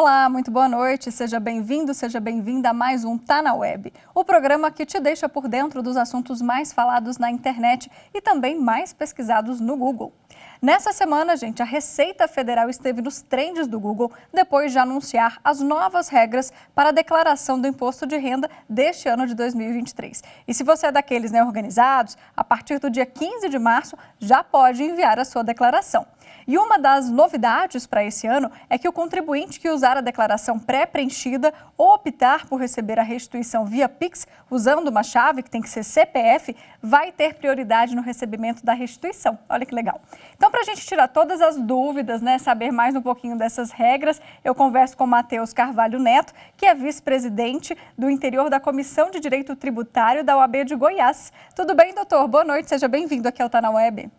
Olá, muito boa noite, seja bem-vindo, seja bem-vinda a mais um Tá na Web, o programa que te deixa por dentro dos assuntos mais falados na internet e também mais pesquisados no Google. Nessa semana, gente, a Receita Federal esteve nos trends do Google depois de anunciar as novas regras para a declaração do imposto de renda deste ano de 2023. E se você é daqueles organizados, a partir do dia 15 de março já pode enviar a sua declaração. E uma das novidades para esse ano é que o contribuinte que usar a declaração pré-preenchida ou optar por receber a restituição via Pix, usando uma chave que tem que ser CPF, vai ter prioridade no recebimento da restituição. Olha que legal. Então, para a gente tirar todas as dúvidas, saber mais um pouquinho dessas regras, eu converso com Matheus Carvalho Neto, que é vice-presidente do interior da Comissão de Direito Tributário da OAB de Goiás. Tudo bem, doutor? Boa noite, seja bem-vindo aqui ao Tá na Web.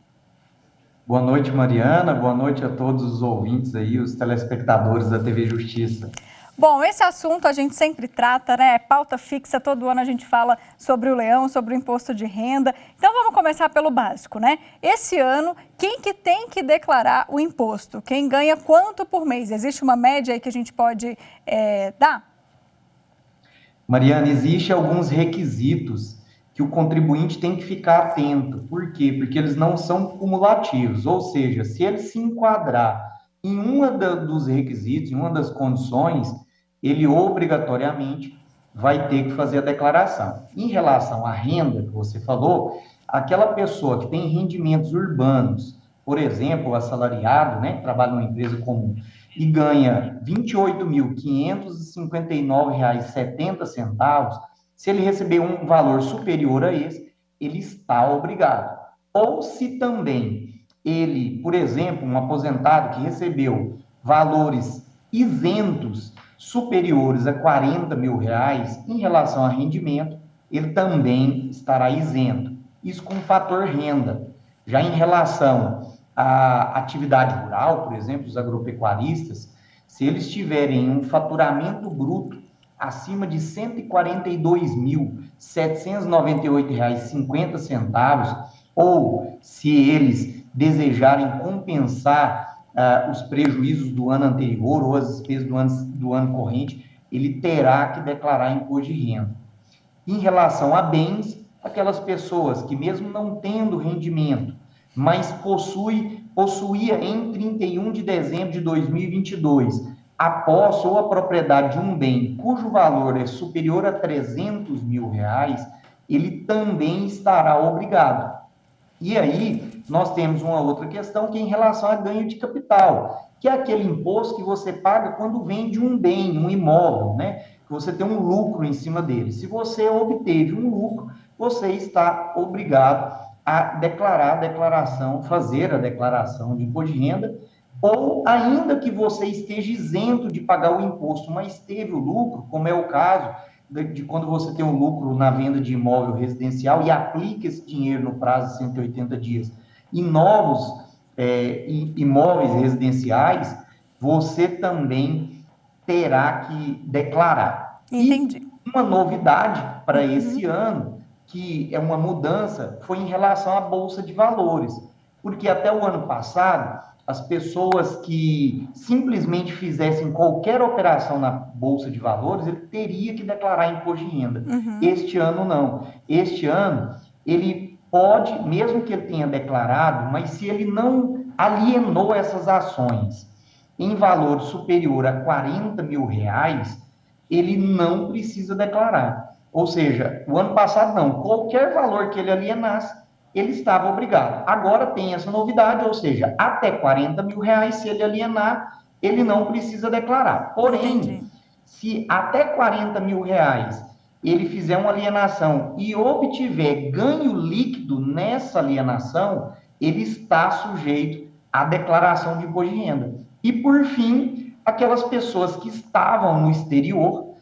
Boa noite, Mariana. Boa noite a todos os ouvintes aí, os telespectadores da TV Justiça. Bom, esse assunto a gente sempre trata, É pauta fixa, todo ano a gente fala sobre o leão, sobre o imposto de renda. Então vamos começar pelo básico, Esse ano, quem que tem que declarar o imposto? Quem ganha quanto por mês? Existe uma média aí que a gente pode dar? Mariana, existem alguns requisitos que o contribuinte tem que ficar atento. Por quê? Porque eles não são cumulativos, ou seja, se ele se enquadrar em dos requisitos, em uma das condições, ele obrigatoriamente vai ter que fazer a declaração. Em relação à renda que você falou, aquela pessoa que tem rendimentos urbanos, por exemplo, assalariado, trabalha numa empresa comum, e ganha R$ 28.559,70, se ele receber um valor superior a esse, ele está obrigado. Ou se também ele, por exemplo, um aposentado que recebeu valores isentos superiores a R$ 40 mil em relação a rendimento, ele também estará isento. Isso com o fator renda. Já em relação à atividade rural, por exemplo, os agropecuaristas, se eles tiverem um faturamento bruto acima de R$ 142.798,50, ou se eles desejarem compensar os prejuízos do ano anterior ou as despesas do ano corrente, ele terá que declarar imposto de renda. Em relação a bens, aquelas pessoas que mesmo não tendo rendimento, mas possuía em 31 de dezembro de 2022 a posse ou a propriedade de um bem cujo valor é superior a R$ 300 mil, ele também estará obrigado. E aí, nós temos uma outra questão que é em relação a ganho de capital, que é aquele imposto que você paga quando vende um bem, um imóvel, que você tem um lucro em cima dele. Se você obteve um lucro, você está obrigado a fazer a declaração de imposto de renda, ou ainda que você esteja isento de pagar o imposto, mas teve o lucro, como é o caso de quando você tem um lucro na venda de imóvel residencial e aplica esse dinheiro no prazo de 180 dias em novos imóveis residenciais, você também terá que declarar. Entendi. E uma novidade para esse ano, que é uma mudança, foi em relação à Bolsa de Valores, porque até o ano passado, as pessoas que simplesmente fizessem qualquer operação na Bolsa de Valores, ele teria que declarar imposto de renda. Este ano, não. Este ano, ele pode, mesmo que ele tenha declarado, mas se ele não alienou essas ações em valor superior a R$ 40 mil, ele não precisa declarar. Ou seja, o ano passado, não. Qualquer valor que ele alienasse, ele estava obrigado. Agora tem essa novidade, ou seja, até R$ 40 mil, se ele alienar, ele não precisa declarar. Porém, se até R$ 40 mil ele fizer uma alienação e obtiver ganho líquido nessa alienação, ele está sujeito à declaração de imposto de renda. E, por fim, aquelas pessoas que estavam no exterior,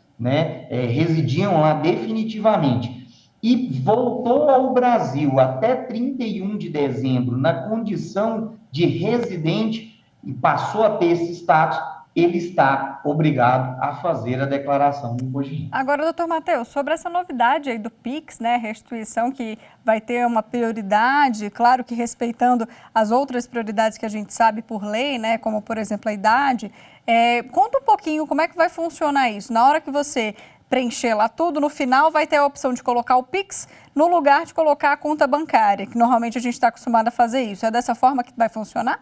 residiam lá definitivamente, e voltou ao Brasil até 31 de dezembro na condição de residente e passou a ter esse status, ele está obrigado a fazer a declaração do imposto de renda. Agora, doutor Matheus, sobre essa novidade aí do PIX, né, restituição que vai ter uma prioridade, claro que respeitando as outras prioridades que a gente sabe por lei, né, como, por exemplo, a idade, conta um pouquinho como é que vai funcionar isso. Na hora que você preencher lá tudo, no final vai ter a opção de colocar o PIX no lugar de colocar a conta bancária, que normalmente a gente está acostumado a fazer isso. É dessa forma que vai funcionar?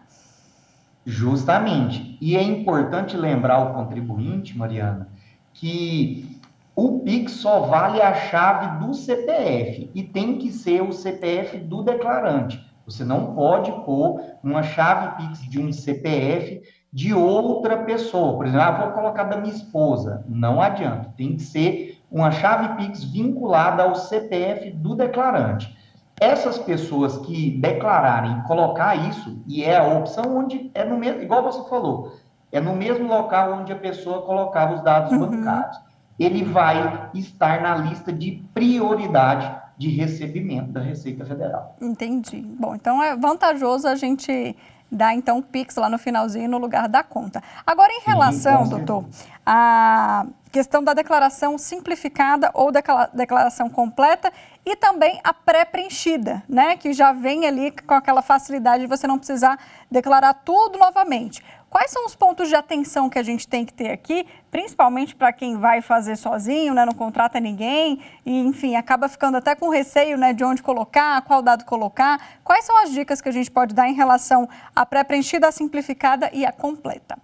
Justamente. E é importante lembrar o contribuinte, Mariana, que o PIX só vale a chave do CPF e tem que ser o CPF do declarante. Você não pode pôr uma chave PIX de um CPF de outra pessoa. Por exemplo, vou colocar da minha esposa. Não adianta. Tem que ser uma chave PIX vinculada ao CPF do declarante. Essas pessoas que declararem colocar isso, e é a opção onde é no mesmo, igual você falou, é no mesmo local onde a pessoa colocava os dados bancários. Ele vai estar na lista de prioridade de recebimento da Receita Federal. Entendi. Bom, então é vantajoso a gente dar então o PIX lá no finalzinho no lugar da conta. Agora, em relação, doutor, à questão da declaração simplificada ou declaração completa e também a pré-preenchida, né, que já vem ali com aquela facilidade de você não precisar declarar tudo novamente. Quais são os pontos de atenção que a gente tem que ter aqui, principalmente para quem vai fazer sozinho, né, não contrata ninguém e, enfim, acaba ficando até com receio, né, de onde colocar, qual dado colocar. Quais são as dicas que a gente pode dar em relação à pré-preenchida, à simplificada e à completa?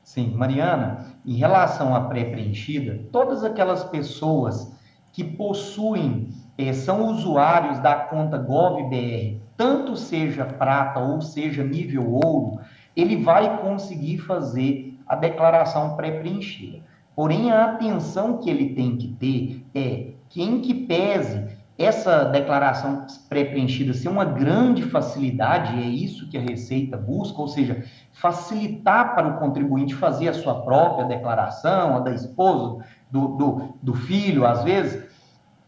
Sim, Mariana, em relação à pré-preenchida, todas aquelas pessoas que possuem, são usuários da conta GovBR, tanto seja prata ou seja nível ouro, ele vai conseguir fazer a declaração pré-preenchida. Porém, a atenção que ele tem que ter é que, em que pese essa declaração pré-preenchida ser uma grande facilidade, e é isso que a Receita busca, ou seja, facilitar para o contribuinte fazer a sua própria declaração, a da esposa, do filho, às vezes,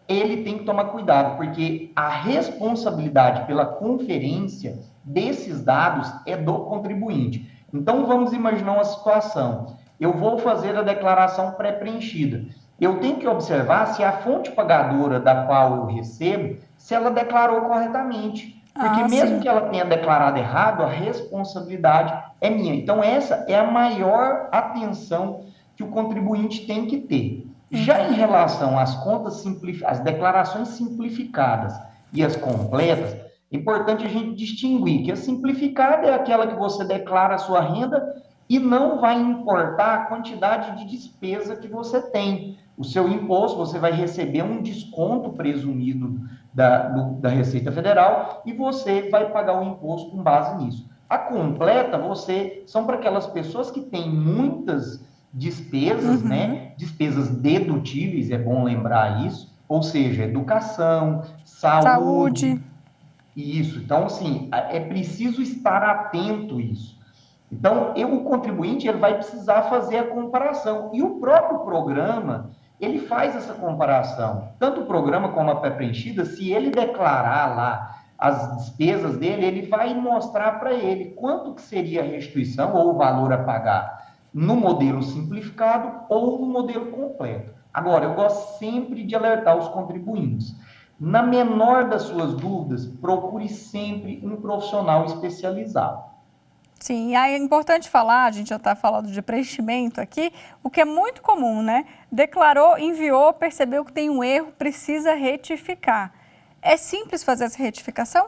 ele tem que tomar cuidado, porque a responsabilidade pela conferência desses dados é do contribuinte. Então, vamos imaginar uma situação. Eu vou fazer a declaração pré-preenchida. Eu tenho que observar se a fonte pagadora da qual eu recebo, se ela declarou corretamente. Porque mesmo que ela tenha declarado errado, a responsabilidade é minha. Então, essa é a maior atenção que o contribuinte tem que ter. Já em relação às contas as declarações simplificadas e as completas, é importante a gente distinguir que a simplificada é aquela que você declara a sua renda e não vai importar a quantidade de despesa que você tem. O seu imposto, você vai receber um desconto presumido da Receita Federal e você vai pagar o imposto com base nisso. A completa, são para aquelas pessoas que têm muitas despesas, né? Despesas dedutíveis, é bom lembrar isso, ou seja, educação, saúde. Isso. Então, assim, é preciso estar atento a isso. Então, o contribuinte ele vai precisar fazer a comparação. E o próprio programa, ele faz essa comparação. Tanto o programa como a pré-preenchida, se ele declarar lá as despesas dele, ele vai mostrar para ele quanto que seria a restituição ou o valor a pagar no modelo simplificado ou no modelo completo. Agora, eu gosto sempre de alertar os contribuintes. Na menor das suas dúvidas, procure sempre um profissional especializado. Sim, e aí é importante falar, a gente já está falando de preenchimento aqui, o que é muito comum, né? Declarou, enviou, percebeu que tem um erro, precisa retificar. É simples fazer essa retificação?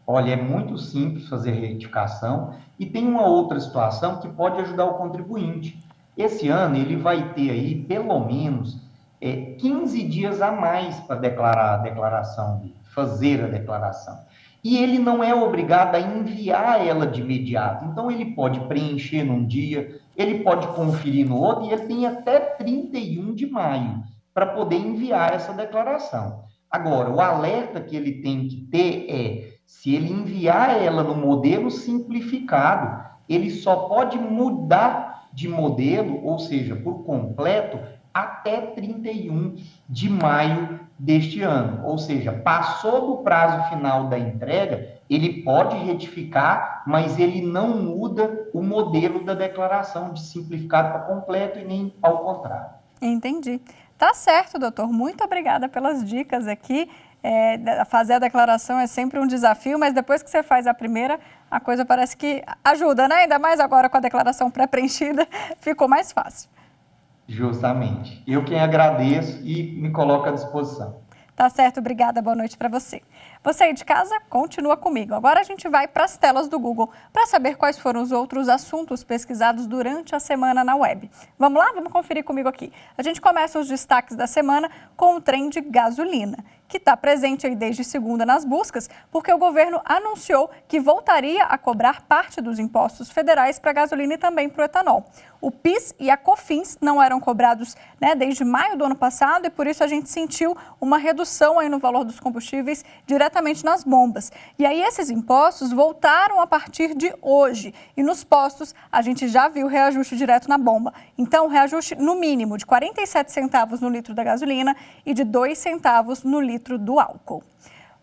Olha, é muito simples fazer retificação e tem uma outra situação que pode ajudar o contribuinte. Esse ano ele vai ter aí pelo menos 15 dias a mais para declarar a declaração dele, fazer a declaração. E ele não é obrigado a enviar ela de imediato. Então ele pode preencher num dia, ele pode conferir no outro e ele tem até 31 de maio para poder enviar essa declaração. Agora, o alerta que ele tem que ter é se ele enviar ela no modelo simplificado, ele só pode mudar de modelo, ou seja, por completo, a até 31 de maio deste ano. Ou seja, passou do prazo final da entrega, ele pode retificar, mas ele não muda o modelo da declaração de simplificado para completo e nem ao contrário. Entendi. Tá certo, doutor. Muito obrigada pelas dicas aqui. Fazer a declaração é sempre um desafio, mas depois que você faz a primeira, a coisa parece que ajuda, né? Ainda mais agora com a declaração pré-preenchida, ficou mais fácil. Justamente. Eu quem agradeço e me coloco à disposição. Tá certo, obrigada, boa noite para você. Você aí de casa, continua comigo. Agora a gente vai para as telas do Google para saber quais foram os outros assuntos pesquisados durante a semana na web. Vamos lá? Vamos conferir comigo aqui. A gente começa os destaques da semana com o trem de gasolina, que está presente aí desde segunda nas buscas, porque o governo anunciou que voltaria a cobrar parte dos impostos federais para a gasolina e também para o etanol. O PIS e a COFINS não eram cobrados, né, desde maio do ano passado e por isso a gente sentiu uma redução aí no valor dos combustíveis diretamente nas bombas. E aí esses impostos voltaram a partir de hoje e nos postos a gente já viu reajuste direto na bomba. Então, reajuste no mínimo de 47 centavos no litro da gasolina e de 2 centavos no litro do álcool.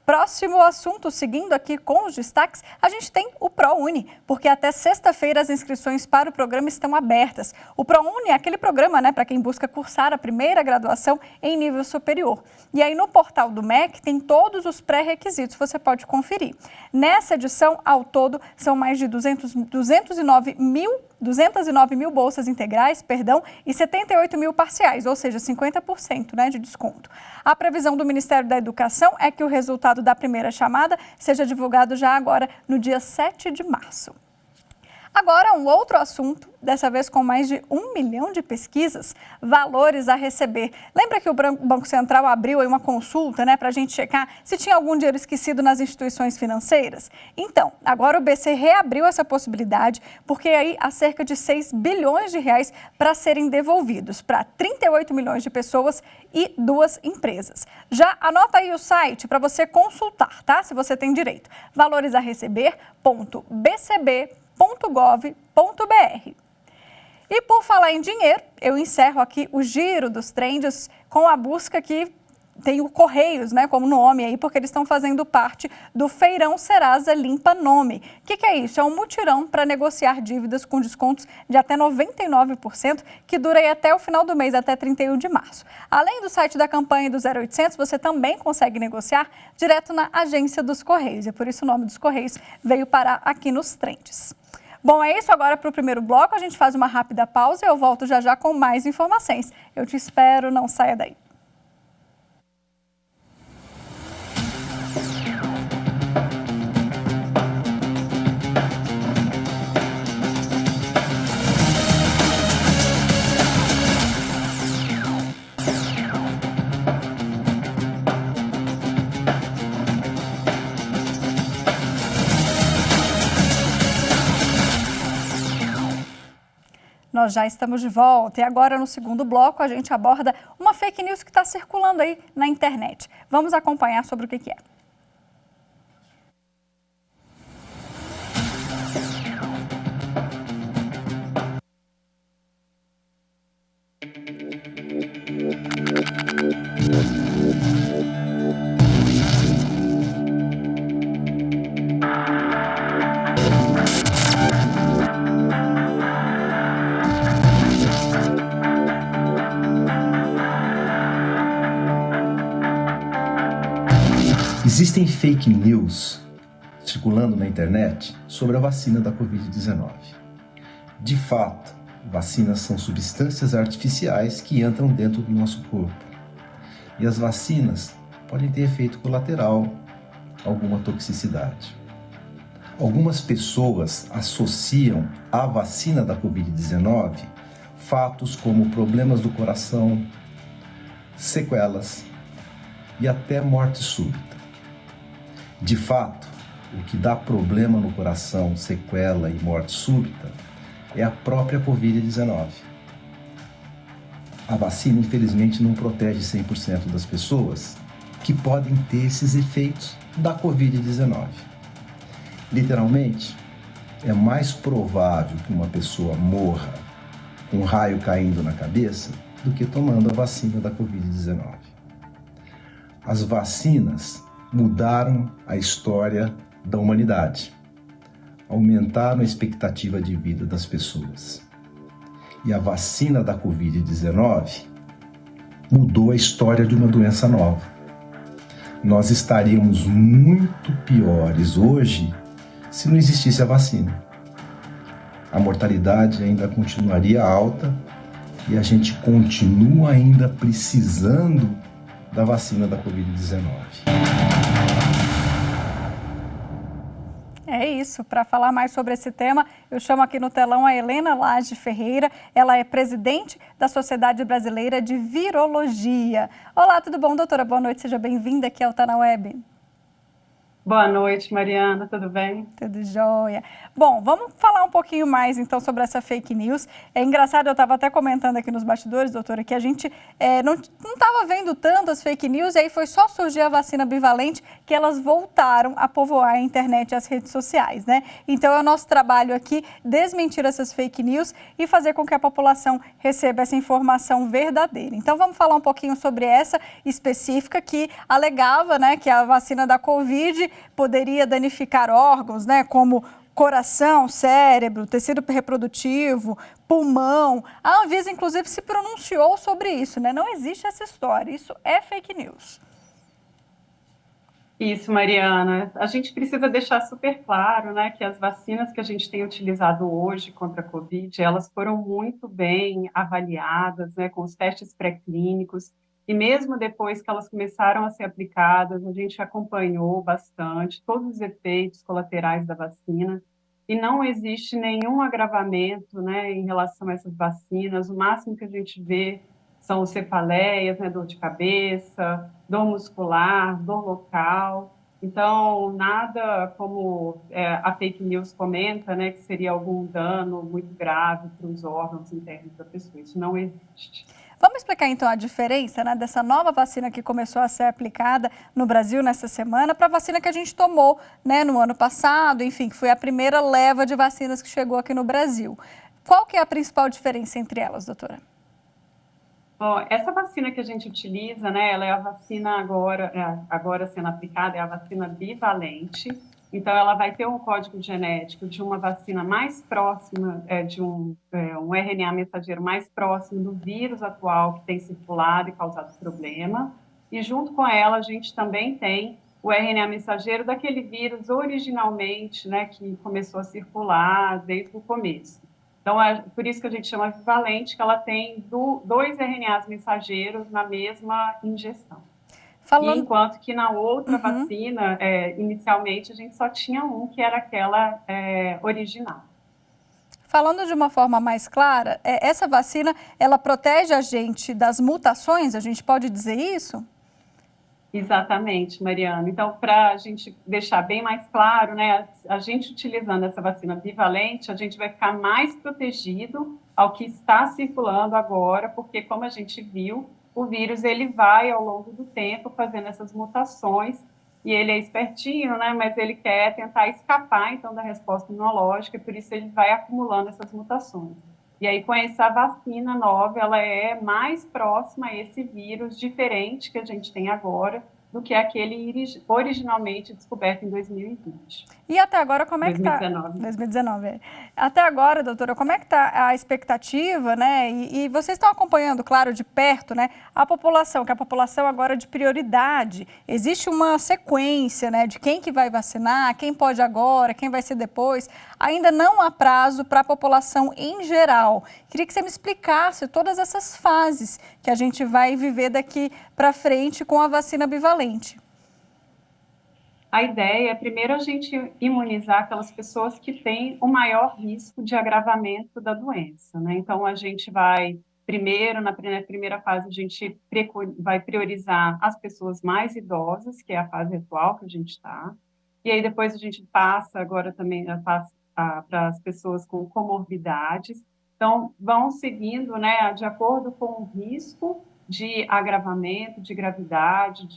Próximo assunto, seguindo aqui com os destaques, a gente tem o ProUni, porque até sexta-feira as inscrições para o programa estão abertas. O ProUni é aquele programa, né, para quem busca cursar a primeira graduação em nível superior. E aí no portal do MEC tem todos os pré-requisitos, você pode conferir. Nessa edição, ao todo, são mais de 209 mil bolsas integrais, e 78 mil parciais, ou seja, 50%, né, de desconto. A previsão do Ministério da Educação é que o resultado da primeira chamada seja divulgado já agora, no dia 7 de março. Agora, um outro assunto, dessa vez com mais de 1 milhão de pesquisas, valores a receber. Lembra que o Banco Central abriu aí uma consulta, né, para a gente checar se tinha algum dinheiro esquecido nas instituições financeiras? Então, agora o BC reabriu essa possibilidade, porque aí há cerca de 6 bilhões de reais para serem devolvidos para 38 milhões de pessoas e 2 empresas. Já anota aí o site para você consultar, tá? Se você tem direito. valoresareceber.bcb.gov.br. E por falar em dinheiro, eu encerro aqui o giro dos trends com a busca que tem o Correios, né, como nome aí, porque eles estão fazendo parte do Feirão Serasa Limpa Nome. O que é isso? É um mutirão para negociar dívidas com descontos de até 99%, que dura aí até o final do mês, até 31 de março. Além do site da campanha do 0800, você também consegue negociar direto na agência dos Correios. E por isso o nome dos Correios veio parar aqui nos trends. Bom, é isso. Agora para o primeiro bloco, a gente faz uma rápida pausa e eu volto já já com mais informações. Eu te espero, não saia daí. Nós já estamos de volta e agora no segundo bloco a gente aborda uma fake news que está circulando aí na internet. Vamos acompanhar sobre o que é. Existem fake news circulando na internet sobre a vacina da Covid-19. De fato, vacinas são substâncias artificiais que entram dentro do nosso corpo. E as vacinas podem ter efeito colateral, alguma toxicidade. Algumas pessoas associam à vacina da Covid-19 fatos como problemas do coração, sequelas e até morte súbita. De fato, o que dá problema no coração, sequela e morte súbita é a própria Covid-19. A vacina, infelizmente, não protege 100% das pessoas que podem ter esses efeitos da Covid-19. Literalmente, é mais provável que uma pessoa morra com um raio caindo na cabeça do que tomando a vacina da Covid-19. As vacinas mudaram a história da humanidade, aumentaram a expectativa de vida das pessoas. E a vacina da Covid-19 mudou a história de uma doença nova. Nós estaríamos muito piores hoje se não existisse a vacina. A mortalidade ainda continuaria alta e a gente continua ainda precisando da vacina da Covid-19. É isso. Para falar mais sobre esse tema, eu chamo aqui no telão a Helena Lage Ferreira. Ela é presidente da Sociedade Brasileira de Virologia. Olá, tudo bom, doutora? Boa noite, seja bem-vinda aqui ao Tá na Web. Boa noite, Mariana, tudo bem? Tudo jóia. Bom, vamos falar um pouquinho mais, então, sobre essa fake news. É engraçado, eu estava até comentando aqui nos bastidores, doutora, que a gente não estava vendo tantas fake news, e aí foi só surgir a vacina bivalente que elas voltaram a povoar a internet e as redes sociais, né? Então, é o nosso trabalho aqui desmentir essas fake news e fazer com que a população receba essa informação verdadeira. Então, vamos falar um pouquinho sobre essa específica que alegava, né, que a vacina da Covid poderia danificar órgãos, né, como coração, cérebro, tecido reprodutivo, pulmão. A Anvisa, inclusive, se pronunciou sobre isso, né? Não existe essa história, isso é fake news. Isso, Mariana. A gente precisa deixar super claro, né, que as vacinas que a gente tem utilizado hoje contra a Covid, elas foram muito bem avaliadas, né, com os testes pré-clínicos, e mesmo depois que elas começaram a ser aplicadas, a gente acompanhou bastante todos os efeitos colaterais da vacina, e não existe nenhum agravamento, né, em relação a essas vacinas. O máximo que a gente vê são cefaleias, né, dor de cabeça, dor muscular, dor local. Então, nada como a fake news comenta, né, que seria algum dano muito grave para os órgãos internos da pessoa. Isso não existe. Vamos explicar então a diferença, né, dessa nova vacina que começou a ser aplicada no Brasil nessa semana para a vacina que a gente tomou, né, no ano passado, enfim, que foi a primeira leva de vacinas que chegou aqui no Brasil. Qual que é a principal diferença entre elas, doutora? Bom, essa vacina que a gente utiliza, né, ela é a vacina agora sendo aplicada, é a vacina bivalente. Então, ela vai ter um código genético de uma vacina mais próxima, um RNA mensageiro mais próximo do vírus atual que tem circulado e causado problema. E junto com ela, a gente também tem o RNA mensageiro daquele vírus originalmente, né, que começou a circular desde o começo. Então, por isso que a gente chama bivalente, que ela tem dois RNAs mensageiros na mesma injeção. E enquanto que na outra vacina, inicialmente, a gente só tinha um, que era aquela original. Falando de uma forma mais clara, essa vacina, ela protege a gente das mutações, a gente pode dizer isso? Exatamente, Mariana. Então, para a gente deixar bem mais claro, né, a gente utilizando essa vacina bivalente, a gente vai ficar mais protegido ao que está circulando agora, porque, como a gente viu, o vírus ele vai, ao longo do tempo, fazendo essas mutações, e ele é espertinho, né, mas ele quer tentar escapar, então, da resposta imunológica, e por isso ele vai acumulando essas mutações. E aí, com essa vacina nova, ela é mais próxima a esse vírus diferente que a gente tem agora do que aquele originalmente descoberto em 2020. E até agora, como é que está? 2019. Até agora, doutora, como é que está a expectativa, né? E vocês estão acompanhando, claro, de perto, né, a população, que a população agora é de prioridade. Existe uma sequência, né, de quem que vai vacinar, quem pode agora, quem vai ser depois. Ainda não há prazo para a população em geral. Queria que você me explicasse todas essas fases que a gente vai viver daqui para frente com a vacina bivalente. A ideia é, primeiro, a gente imunizar aquelas pessoas que têm o maior risco de agravamento da doença, né? Então, a gente vai, primeiro, na primeira fase, a gente vai priorizar as pessoas mais idosas, que é a fase atual que a gente está, e aí depois a gente passa, agora também, para as pessoas com comorbidades. Então, vão seguindo, né, de acordo com o risco de agravamento, de gravidade,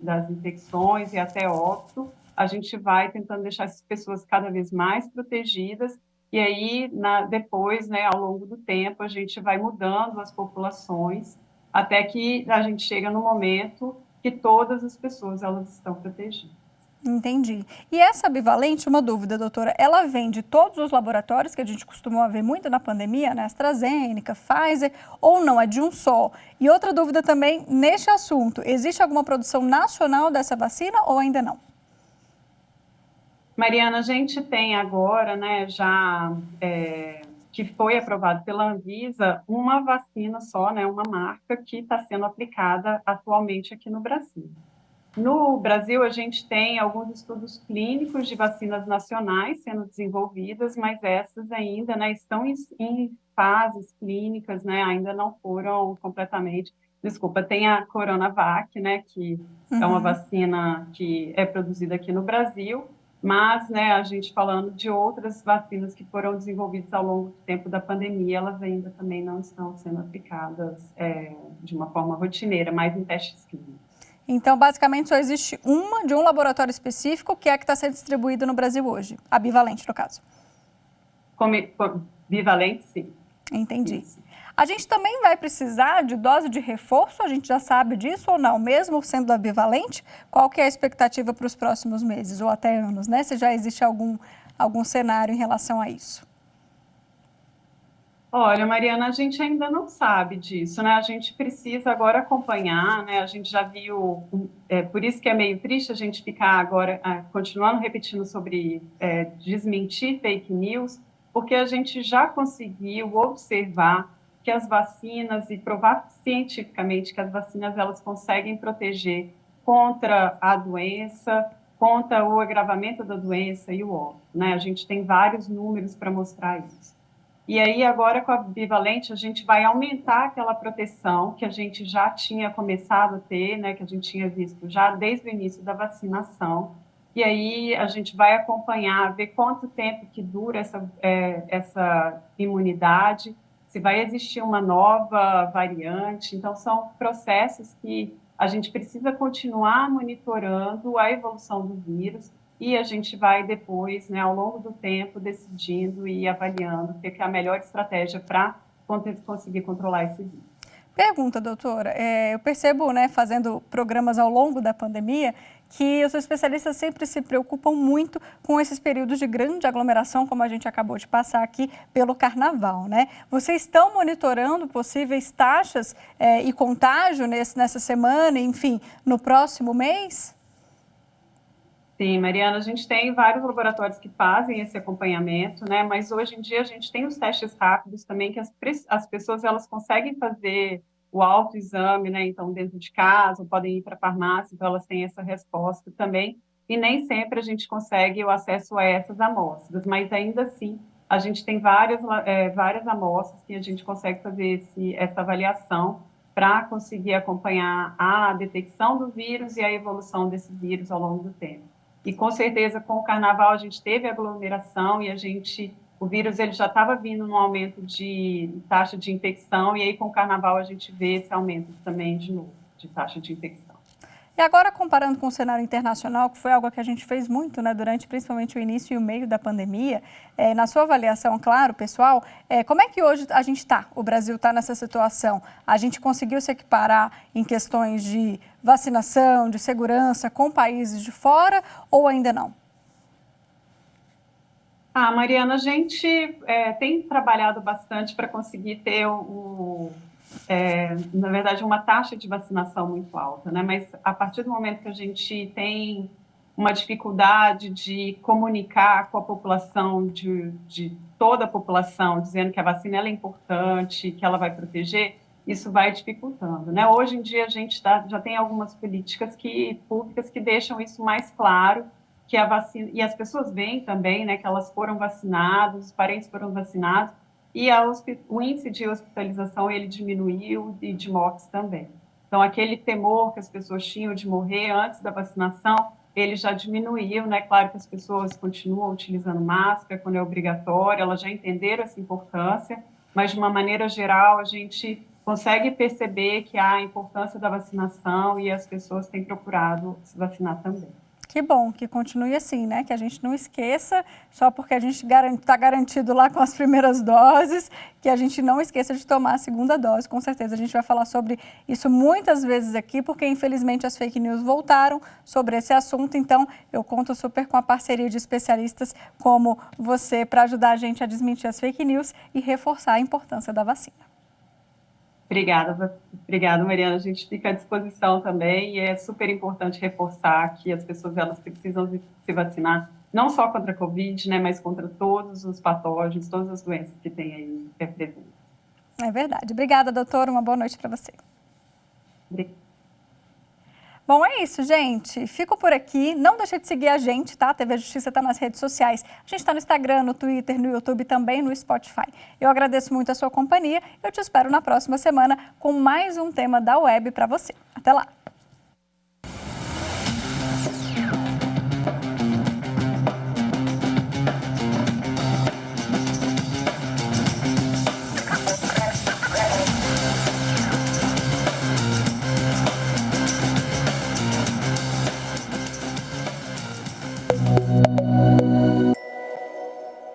das infecções e até óbito, a gente vai tentando deixar essas pessoas cada vez mais protegidas e aí, depois, né, ao longo do tempo, a gente vai mudando as populações, até que a gente chega no momento que todas as pessoas elas estão protegidas. Entendi. E essa bivalente, uma dúvida, doutora, ela vem de todos os laboratórios que a gente costumou ver muito na pandemia, né? AstraZeneca, Pfizer, ou não, é de um só? E outra dúvida também, neste assunto, existe alguma produção nacional dessa vacina ou ainda não? Mariana, a gente tem agora, né, já que foi aprovado pela Anvisa, uma vacina só, né, uma marca que está sendo aplicada atualmente aqui no Brasil. No Brasil, a gente tem alguns estudos clínicos de vacinas nacionais sendo desenvolvidas, mas essas ainda, né, estão em fases clínicas, né, ainda não foram completamente. Desculpa, tem a Coronavac, né, que é uma vacina que é produzida aqui no Brasil, mas, né, a gente falando de outras vacinas que foram desenvolvidas ao longo do tempo da pandemia, elas ainda também não estão sendo aplicadas de uma forma rotineira, mas em testes clínicos. Então, basicamente, só existe uma de um laboratório específico que é a que está sendo distribuída no Brasil hoje, a bivalente, no caso. Bivalente, sim. Entendi. Isso. A gente também vai precisar de dose de reforço, a gente já sabe disso ou não? Mesmo sendo da bivalente, qual que é a expectativa para os próximos meses ou até anos, né? Se já existe algum cenário em relação a isso? Olha, Mariana, a gente ainda não sabe disso, né? A gente precisa agora acompanhar, né? A gente já viu, por isso que é meio triste a gente ficar agora continuando repetindo sobre desmentir fake news, porque a gente já conseguiu observar que as vacinas e provar cientificamente que as vacinas elas conseguem proteger contra a doença, contra o agravamento da doença e o óbito, né? A gente tem vários números para mostrar isso. E aí, agora com a bivalente, a gente vai aumentar aquela proteção que a gente já tinha começado a ter, né, que a gente tinha visto já desde o início da vacinação. E aí, a gente vai acompanhar, ver quanto tempo que dura essa imunidade, se vai existir uma nova variante. Então, são processos que a gente precisa continuar monitorando a evolução do vírus e a gente vai depois, né, ao longo do tempo, decidindo e avaliando o que é a melhor estratégia para conseguir controlar esse vírus. Pergunta, doutora, eu percebo, né, fazendo programas ao longo da pandemia, que os especialistas sempre se preocupam muito com esses períodos de grande aglomeração, como a gente acabou de passar aqui pelo carnaval, né? Vocês estão monitorando possíveis taxas e contágio nessa semana, enfim, no próximo mês? Sim, Mariana, a gente tem vários laboratórios que fazem esse acompanhamento, né? Mas hoje em dia a gente tem os testes rápidos também, que as pessoas elas conseguem fazer o autoexame, né? Então, dentro de casa, podem ir para a farmácia, então elas têm essa resposta também. E nem sempre a gente consegue o acesso a essas amostras, mas ainda assim a gente tem várias amostras que a gente consegue fazer essa avaliação para conseguir acompanhar a detecção do vírus e a evolução desse vírus ao longo do tempo. E com certeza com o carnaval a gente teve aglomeração e o vírus ele já estava vindo num aumento de taxa de infecção e aí com o carnaval a gente vê esse aumento também de novo de taxa de infecção. E agora, comparando com o cenário internacional, que foi algo que a gente fez muito, né, durante principalmente o início e o meio da pandemia, na sua avaliação, claro, pessoal, como é que hoje a gente está, o Brasil está nessa situação? A gente conseguiu se equiparar em questões de vacinação, de segurança com países de fora ou ainda não? Mariana, a gente tem trabalhado bastante para conseguir ter na verdade, uma taxa de vacinação muito alta, né? Mas a partir do momento que a gente tem uma dificuldade de comunicar com a população, de toda a população, dizendo que a vacina ela é importante, que ela vai proteger, isso vai dificultando, né? Hoje em dia a gente já tem algumas políticas públicas que deixam isso mais claro, que a vacina, e as pessoas veem também, né, que elas foram vacinadas, os parentes foram vacinados, e o índice de hospitalização ele diminuiu e de mortes também. Então, aquele temor que as pessoas tinham de morrer antes da vacinação, ele já diminuiu, né? Claro que as pessoas continuam utilizando máscara quando é obrigatório, elas já entenderam essa importância, mas de uma maneira geral a gente consegue perceber que há a importância da vacinação e as pessoas têm procurado se vacinar também. Que bom, que continue assim, né? Que a gente não esqueça, só porque a gente está garantido lá com as primeiras doses, que a gente não esqueça de tomar a segunda dose. Com certeza a gente vai falar sobre isso muitas vezes aqui, porque infelizmente as fake news voltaram sobre esse assunto. Então eu conto super com a parceria de especialistas como você para ajudar a gente a desmentir as fake news e reforçar a importância da vacina. Obrigada, Mariana. A gente fica à disposição também e é super importante reforçar que as pessoas elas precisam se vacinar, não só contra a Covid, né, mas contra todos os patógenos, todas as doenças que tem aí presentes. É verdade. Obrigada, doutora. Uma boa noite para você. Obrigada. Bom, é isso, gente. Fico por aqui. Não deixe de seguir a gente, tá? A TV Justiça está nas redes sociais. A gente está no Instagram, no Twitter, no YouTube e também no Spotify. Eu agradeço muito a sua companhia. Eu te espero na próxima semana com mais um tema da web para você. Até lá!